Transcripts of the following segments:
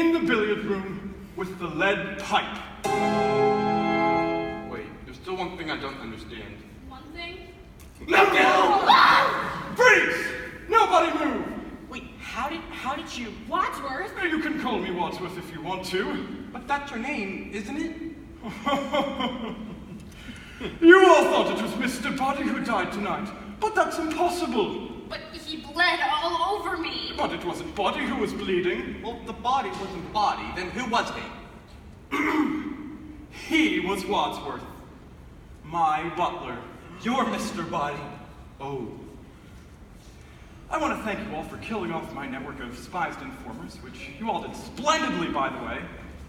in the billiard room with the lead pipe. Wait, there's still one thing I don't understand. One thing? No! Freeze! Nobody move! Wait, how did you... Wadsworth? You can call me Wadsworth if you want to. But that's your name, isn't it? You all thought it was Mr. Body who died tonight, but that's impossible. But he bled all over me. But it wasn't Body who was bleeding. Well, if the body wasn't Body, then who was he? He was Wadsworth, my butler. You're Mr. Body. Oh. I want to thank you all for killing off my network of spies and informers, which you all did splendidly, by the way.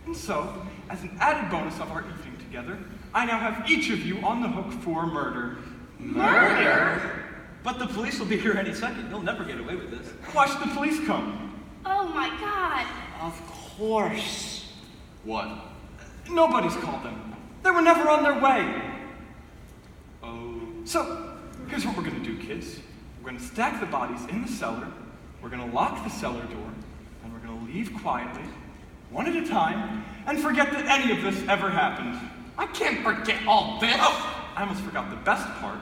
And so, as an added bonus of our evening together, I now have each of you on the hook for murder. Murder? But the police will be here any second. You'll never get away with this. Why should the police come? Oh my God. Of course. What? Nobody's called them. They were never on their way. Oh. So, here's what we're gonna do, kids. We're gonna stack the bodies in the cellar, we're gonna lock the cellar door, and we're gonna leave quietly, one at a time, and forget that any of this ever happened. I can't forget all this! Oh, I almost forgot the best part.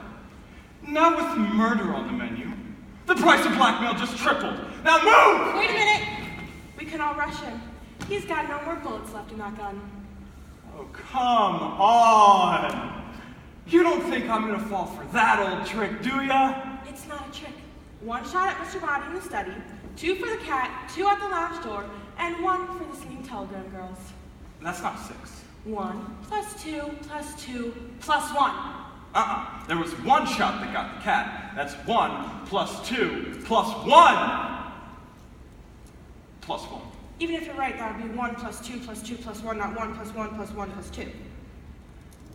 Now with murder on the menu, the price of blackmail just tripled. Now move! Wait a minute. We can all rush him. He's got no more bullets left in that gun. Oh, come on. You don't think I'm gonna fall for that old trick, do ya? It's not a trick. One shot at Mr. Body in the study, 2 for the cat, 2 at the lounge door, and 1 for the singing telegram girls. That's not 6. 1 plus 2 plus 2 plus 1. There was 1 shot that got the cat. That's 1 plus 2 plus 1 plus 1. Even if you're right, that would be 1 plus 2 plus 2 plus 1, not 1 plus 1 plus 1 plus 2.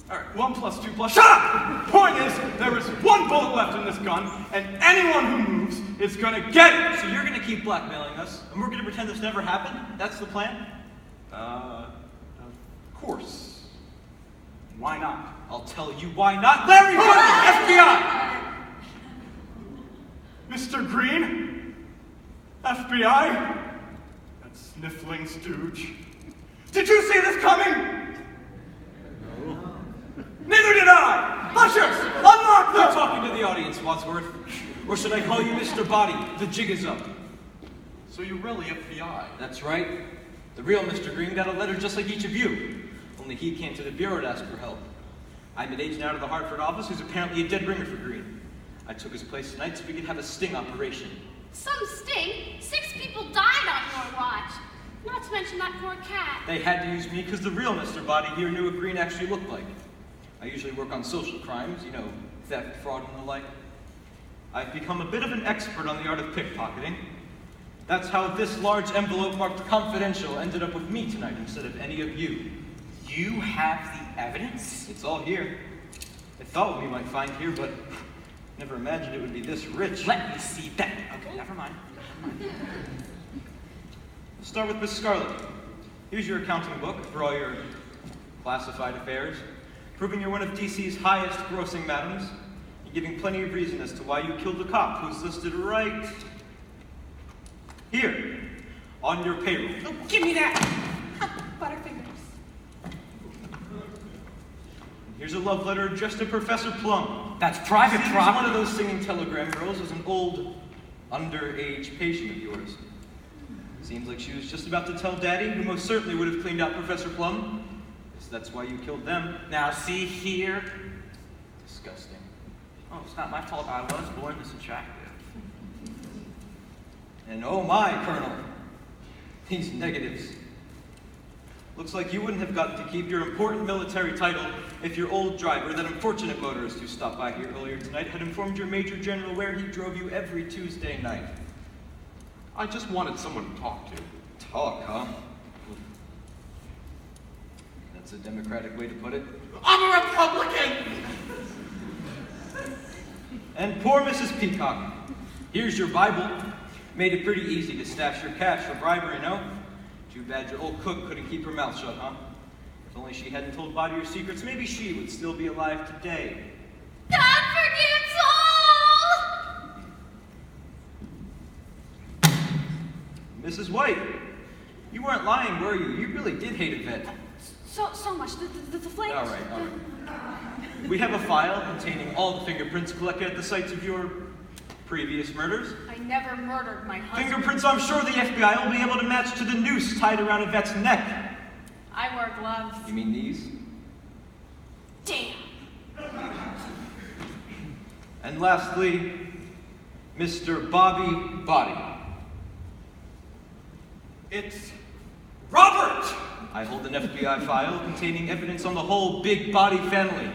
All right, 1 plus 2 plus... Shut up! Point is, there is 1 bullet left in this gun, and anyone who moves is gonna get it! So you're gonna keep blackmailing us, and we're gonna pretend this never happened? That's the plan? Of course. Why not? I'll tell you why not. Larry Hood, FBI! Mr. Green? FBI? That sniffling stooge. Did you see this coming? Neither did I! Ushers, unlock You're them! talking to the audience, Wadsworth. Or should I call you Mr. Body? The jig is up. So you're really FBI? That's right. The real Mr. Green got a letter just like each of you. Only he came to the bureau to ask for help. I'm an agent out of the Hartford office who's apparently a dead ringer for Green. I took his place tonight so we could have a sting operation. Some sting? 6 people died on your watch. Not to mention that poor cat. They had to use me because the real Mr. Body here knew what Green actually looked like. I usually work on social crimes, you know, theft, fraud, and the like. I've become a bit of an expert on the art of pickpocketing. That's how this large envelope marked confidential ended up with me tonight instead of any of you. You have the evidence? It's all here. I thought we might find here, but never imagined it would be this rich. Let me see that. Okay, never mind. Let's start with Miss Scarlett. Here's your accounting book for all your classified affairs, proving you're one of DC's highest grossing madams, and giving plenty of reason as to why you killed the cop who's listed right here on your payroll. Oh, give me that! Butterfingers. Here's a love letter addressed to Professor Plum. That's private Seems property. one of those singing telegram girls was an old, underage patient of yours. Seems like she was just about to tell Daddy, who most certainly would have cleaned out Professor Plum. Guess that's why you killed them. Now see here. Disgusting. Oh, it's not my fault. I was born this attractive. And oh my, Colonel, these negatives. Looks like you wouldn't have gotten to keep your important military title if your old driver, that unfortunate motorist who stopped by here earlier tonight, had informed your Major General where he drove you every Tuesday night. I just wanted someone to talk to. Talk, huh? That's a democratic way to put it. I'm a Republican! And poor Mrs. Peacock. Here's your Bible. Made it pretty easy to stash your cash for bribery, no? Too bad your old cook couldn't keep her mouth shut, huh? If only she hadn't told Body your secrets, maybe she would still be alive today. God forgives all! Mrs. White, You weren't lying, were you? You really did hate a vet. So much. The flames. All right. We have a file containing all the fingerprints collected at the sites of your previous murders. I never murdered my husband. Fingerprints I'm sure the FBI will be able to match to the noose tied around a vet's neck. I wear gloves. You mean these? Damn. And lastly, Mr. Bobby Body. It's Robert! I hold an FBI file containing evidence on the whole Big Body family.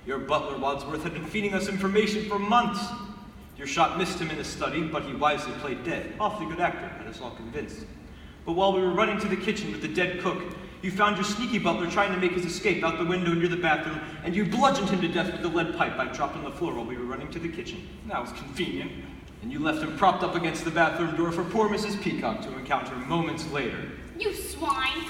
Your butler, Wadsworth, had been feeding us information for months. Your shot missed him in the study, but he wisely played dead. Awfully good actor, had us all convinced. But while we were running to the kitchen with the dead cook, you found your sneaky butler trying to make his escape out the window near the bathroom, and you bludgeoned him to death with the lead pipe I dropped on the floor while we were running to the kitchen. That was convenient. And you left him propped up against the bathroom door for poor Mrs. Peacock to encounter moments later. You swine.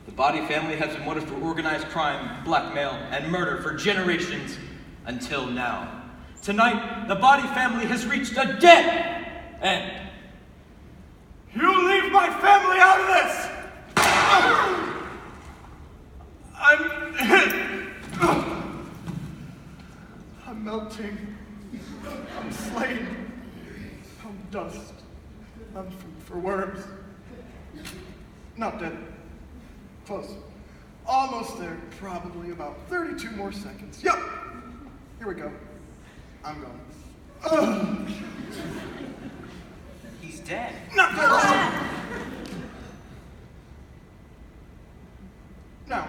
The Body family has been wanted for organized crime, blackmail, and murder for generations until now. Tonight, the Body family has reached a dead end. You leave my family out of this! I'm melting. I'm slain. I'm dust. I'm food for worms. Not dead. Close. Almost there. Probably about 32 more seconds. Yep. Here we go. I'm gone. Ugh. He's dead. Not dead. Now.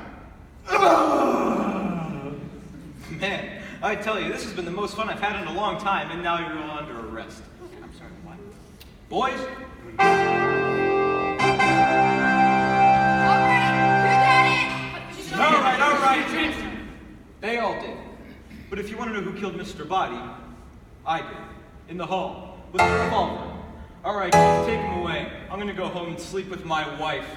Man, I tell you, this has been the most fun I've had in a long time, and now you're all under arrest. I'm sorry, what? Boys, All right. they all did. But if you want to know who killed Mr. Body, I did. In the hall, with a revolver. All right, kids, take him away. I'm gonna go home and sleep with my wife.